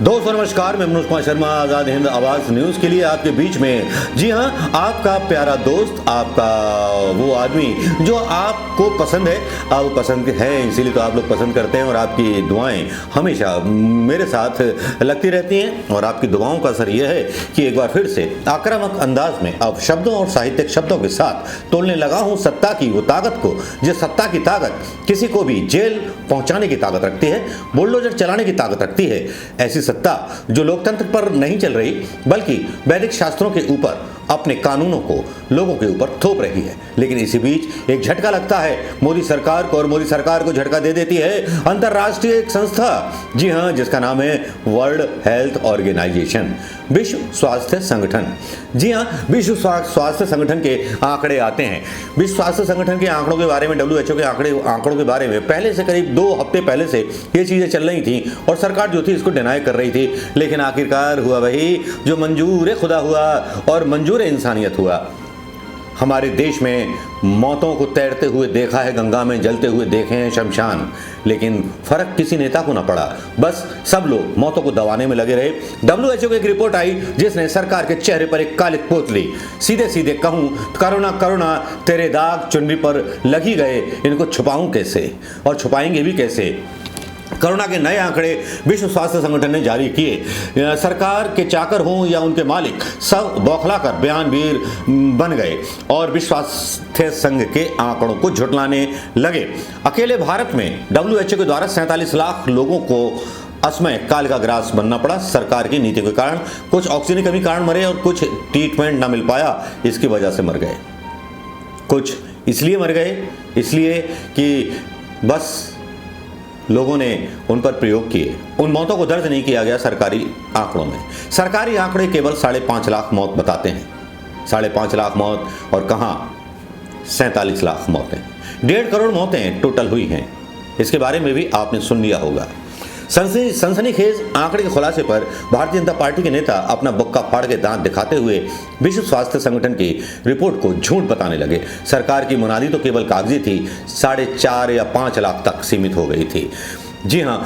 दोस्तों नमस्कार, मैं मनोज कुमार शर्मा आजाद हिंद आवाज न्यूज के लिए आपके बीच में। जी हाँ, आपका प्यारा दोस्त, आपका वो आदमी जो आपको पसंद है, आप पसंद है इसीलिए तो आप लोग पसंद करते हैं और आपकी दुआएं हमेशा मेरे साथ लगती रहती हैं। और आपकी दुआओं का असर यह है कि एक बार फिर से आक्रामक अंदाज में अब शब्दों और साहित्यिक शब्दों के साथ तोड़ने लगा हूँ सत्ता की वो ताकत को, जिस सत्ता की ताकत किसी को भी जेल पहुंचाने की ताकत रखती है, बुलडोजर चलाने की ताकत रखती है। ऐसी सत्ता जो लोकतंत्र पर नहीं चल रही बल्कि वैदिक शास्त्रों के ऊपर अपने कानूनों को लोगों के ऊपर थोप रही है। लेकिन इसी बीच एक झटका लगता है मोदी सरकार को, और मोदी सरकार को झटका दे देती है अंतरराष्ट्रीय एक संस्था, जी हां, जिसका नाम है वर्ल्ड हेल्थ ऑर्गेनाइजेशन, विश्व स्वास्थ्य संगठन। जी हां, विश्व स्वास्थ्य संगठन के आंकड़े आते हैं। विश्व स्वास्थ्य संगठन के आंकड़ों के बारे में, WHO के आंकड़ों के बारे में पहले से करीब 2 हफ्ते पहले से ये चीजें चल रही थी और सरकार जो थी इसको डिनाई कर रही थी। लेकिन आखिरकार हुआ वही जो मंजूर खुदा हुआ और मंजूर इंसानियत हुआ। हमारे देश में मौतों को तैरते हुए देखा है, गंगा में जलते हुए देखे हैं शमशान, लेकिन फर्क किसी नेता को ना पड़ा। बस सब लोग मौतों को दबाने में लगे रहे। WHO की एक रिपोर्ट आई जिसने सरकार के चेहरे पर एक कालिक पोत ली। सीधे सीधे कहूं, करुणा करुणा तेरे दाग चुनरी पर लगी गए, इनको छुपाऊं कैसे और छुपाएंगे भी कैसे। कोरोना के नए आंकड़े विश्व स्वास्थ्य संगठन ने जारी किए। सरकार के चाकर हों या उनके मालिक, सब बौखलाकर बयानवीर बन गए और विश्व स्वास्थ्य संघ के आंकड़ों को झुठलाने लगे। अकेले भारत में WHO के द्वारा 47 लाख लोगों को असमय काल का ग्रास बनना पड़ा सरकार की नीति के कारण। कुछ ऑक्सीजन की कमी कारण मरे और कुछ ट्रीटमेंट न मिल पाया, इसकी वजह से मर गए। कुछ इसलिए मर गए इसलिए कि बस लोगों ने उन पर प्रयोग किए। उन मौतों को दर्ज नहीं किया गया सरकारी आंकड़ों में। सरकारी आंकड़े केवल 5.5 लाख मौत बताते हैं। 5.5 लाख मौत, और कहां 47 लाख मौतें। 1.5 करोड़ मौतें टोटल हुई हैं। इसके बारे में भी आपने सुन लिया होगा। सनसनीखेज आंकड़े के खुलासे पर भारतीय जनता पार्टी के नेता अपना बुक्का फाड़ के दांत दिखाते हुए विश्व स्वास्थ्य संगठन की रिपोर्ट को झूठ बताने लगे। सरकार की मुनादी तो केवल कागजी थी, 4.5 या 5 लाख तक सीमित हो गई थी। जी हाँ,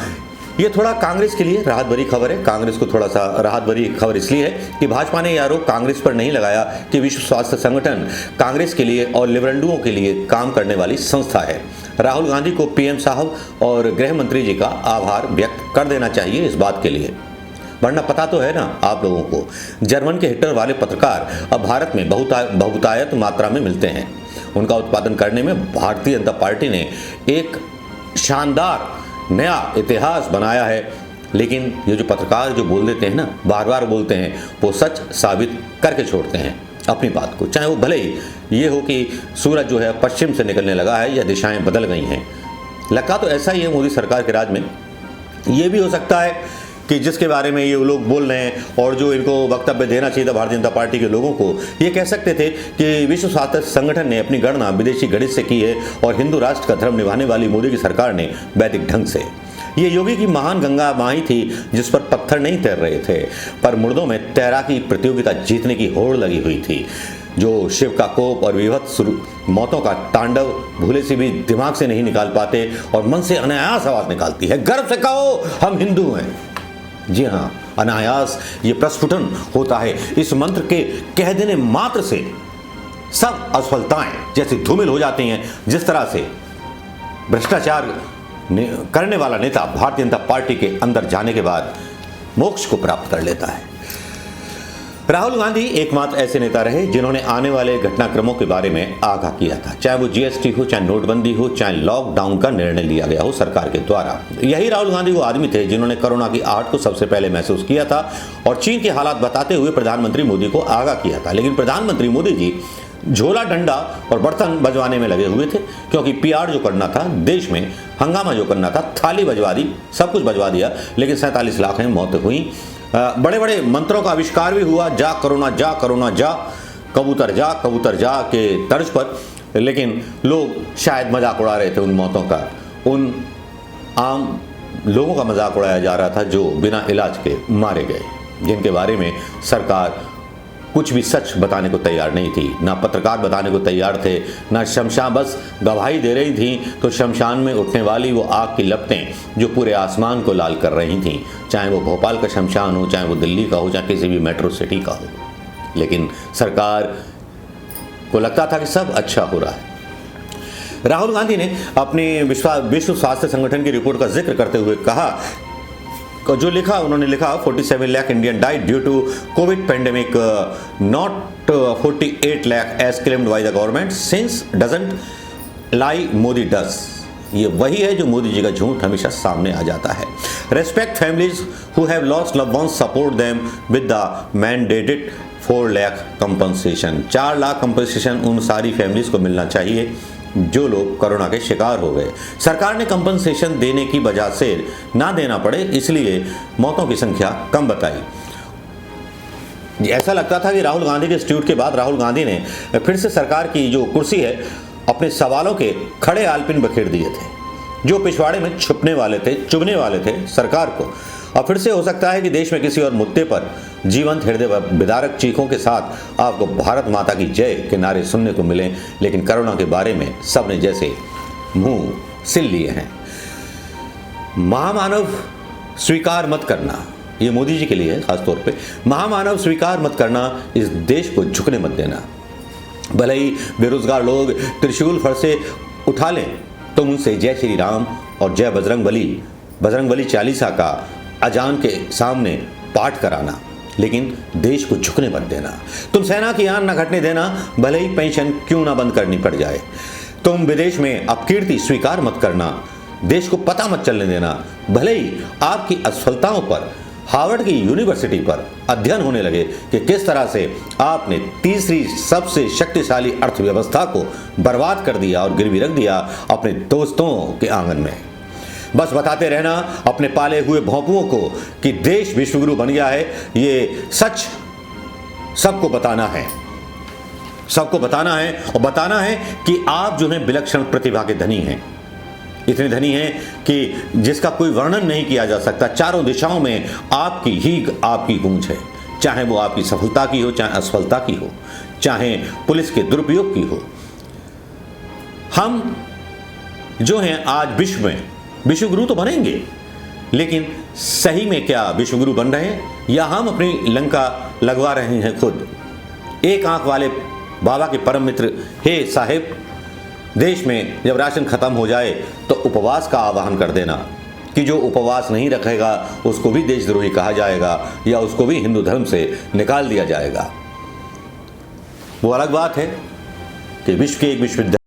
ये थोड़ा कांग्रेस के लिए राहत भरी खबर है। कांग्रेस को थोड़ा सा राहत भरी खबर इसलिए है कि भाजपा ने ये आरोप कांग्रेस पर नहीं लगाया कि विश्व स्वास्थ्य संगठन कांग्रेस के लिए और लिबरल्डुओं के लिए काम करने वाली संस्था है। राहुल गांधी को PM साहब और गृह मंत्री जी का आभार व्यक्त कर देना चाहिए इस बात के लिए, वरना पता तो है ना आप लोगों को, जर्मन के हिटलर वाले पत्रकार अब भारत में बहुतायत मात्रा में मिलते हैं। उनका उत्पादन करने में भारतीय जनता पार्टी ने एक शानदार नया इतिहास बनाया है। लेकिन ये जो पत्रकार जो बोल देते हैं ना, बार बार बोलते हैं, वो सच साबित करके छोड़ते हैं अपनी बात को। चाहे वो भले ही ये हो कि सूरज जो है पश्चिम से निकलने लगा है या दिशाएं बदल गई हैं। लगा तो ऐसा ही है मोदी सरकार के राज में। ये भी हो सकता है कि जिसके बारे में ये लोग बोल रहे हैं और जो इनको वक्तव्य देना चाहिए था भारतीय जनता पार्टी के लोगों को, ये कह सकते थे कि विश्व स्वास्थ्य संगठन ने अपनी गणना विदेशी गणित से की है और हिंदू राष्ट्र का धर्म निभाने वाली मोदी की सरकार ने वैदिक ढंग से। ये योगी की महान गंगा माई थी जिस पर पत्थर नहीं तैर रहे थे, पर मुर्दों में तैराकी प्रतियोगिता जीतने की होड़ लगी हुई थी। जो शिव का कोप और विभत्स मौतों का तांडव भूले से भी दिमाग से नहीं निकाल पाते और मन से अनायास आवाज निकालती है, गर्व से कहो हम हिंदू हैं। जी हाँ, अनायास ये प्रस्फुटन होता है। इस मंत्र के कह देने मात्र से सब असफलताएं जैसे धूमिल हो जाती हैं, जिस तरह से भ्रष्टाचार करने वाला नेता भारतीय जनता पार्टी के अंदर जाने के बाद मोक्ष को प्राप्त कर लेता है। राहुल गांधी एकमात्र ऐसे नेता रहे जिन्होंने आने वाले घटनाक्रमों के बारे में आगाह किया था, चाहे वो GST हो, चाहे नोटबंदी हो, चाहे लॉकडाउन का निर्णय लिया गया हो सरकार के द्वारा। यही राहुल गांधी वो आदमी थे जिन्होंने कोरोना की आहट को सबसे पहले महसूस किया था और चीन के हालात बताते हुए प्रधानमंत्री मोदी को आगाह किया था। लेकिन प्रधानमंत्री मोदी जी झोला, डंडा और बर्तन बजवाने में लगे हुए थे, क्योंकि PR जो करना था, देश में हंगामा जो करना था, थाली बजवा दी, सब कुछ बजवा दिया। लेकिन 47 लाख मौतें हुई। बड़े बड़े मंत्रों का आविष्कार भी हुआ, जा करोना जा, करोना जा, कबूतर जा के तर्ज पर। लेकिन लोग शायद मजाक उड़ा रहे थे उन मौतों का। उन आम लोगों का मजाक उड़ाया जा रहा था जो बिना इलाज के मारे गए, जिनके बारे में सरकार कुछ भी सच बताने को तैयार नहीं थी, ना पत्रकार बताने को तैयार थे, ना शमशान, बस गवाही दे रही थी। तो शमशान में उठने वाली वो आग की लपटें जो पूरे आसमान को लाल कर रही थीं, चाहे वो भोपाल का शमशान हो, चाहे वो दिल्ली का हो, चाहे किसी भी मेट्रो सिटी का हो। लेकिन सरकार को लगता था कि सब अच्छा हो रहा है। राहुल गांधी ने अपनी विश्व स्वास्थ्य संगठन की रिपोर्ट का जिक्र करते हुए कहा, जो लिखा उन्होंने लिखा, 47 lakh Indian died due to covid pandemic, not 48 lakh as claimed by the government, since doesn't lie Modi does. ये वही है जो मोदी जी का झूठ हमेशा सामने आ जाता है। Respect families who have lost loved ones, support them with the mandated 4 lakh compensation. 4 lakh compensation उन सारी फैमिलीज को मिलना चाहिए जो लोग कोरोना के शिकार हो गए। सरकार ने कंपनसेशन देने की वजह से ना देना पड़े, इसलिए मौतों की संख्या कम बताई। ऐसा लगता था कि राहुल गांधी के इंस्टीट्यूट के बाद राहुल गांधी ने फिर से सरकार की जो कुर्सी है अपने सवालों के खड़े आलपिन बखेर दिए थे, जो पिछवाड़े में छुपने वाले थे, चुभने वाले थे सरकार को। और फिर से हो सकता है कि देश में किसी और मुद्दे पर जीवंत हृदय विदारक चीखों के साथ आपको भारत माता की जय के नारे सुनने को मिले, लेकिन कोरोना के बारे में सबने जैसे मुंह सिल लिए हैं। महामानव स्वीकार मत करना, ये मोदी जी के लिए है खासतौर पे। महामानव स्वीकार मत करना, इस देश को झुकने मत देना। भले ही बेरोजगार लोग त्रिशूल फर से उठा लें, तुम उनसे जय श्री राम और जय बजरंगबली चालीसा का अजान के सामने पाठ कराना, लेकिन देश को झुकने मत देना। तुम सेना की आन न घटने देना, भले ही पेंशन क्यों ना बंद करनी पड़ जाए। तुम विदेश में अपकीर्ति स्वीकार मत करना, देश को पता मत चलने देना, भले ही आपकी असफलताओं पर हार्वर्ड की यूनिवर्सिटी पर अध्ययन होने लगे कि किस तरह से आपने तीसरी सबसे शक्तिशाली अर्थव्यवस्था को बर्बाद कर दिया और गिरवी रख दिया अपने दोस्तों के आंगन में। बस बताते रहना अपने पाले हुए भौंपुओं को कि देश विश्वगुरु बन गया है। ये सच सबको बताना है, सबको बताना है और बताना है कि आप जो हैं विलक्षण प्रतिभा के धनी हैं, इतने धनी हैं कि जिसका कोई वर्णन नहीं किया जा सकता। चारों दिशाओं में आपकी गूंज है, चाहे वो आपकी सफलता की हो, चाहे असफलता की हो, चाहे पुलिस के दुरुपयोग की हो। हम जो हैं आज विश्व में विश्वगुरु तो बनेंगे, लेकिन सही में क्या विश्वगुरु बन रहे हैं या हम अपनी लंका लगवा रहे हैं खुद। एक आंख वाले बाबा के परम मित्र, हे साहिब, देश में जब राशन खत्म हो जाए तो उपवास का आह्वान कर देना कि जो उपवास नहीं रखेगा उसको भी देशद्रोही कहा जाएगा या उसको भी हिंदू धर्म से निकाल दिया जाएगा। वो अलग बात है कि विश्व के एक विश्वविद्यालय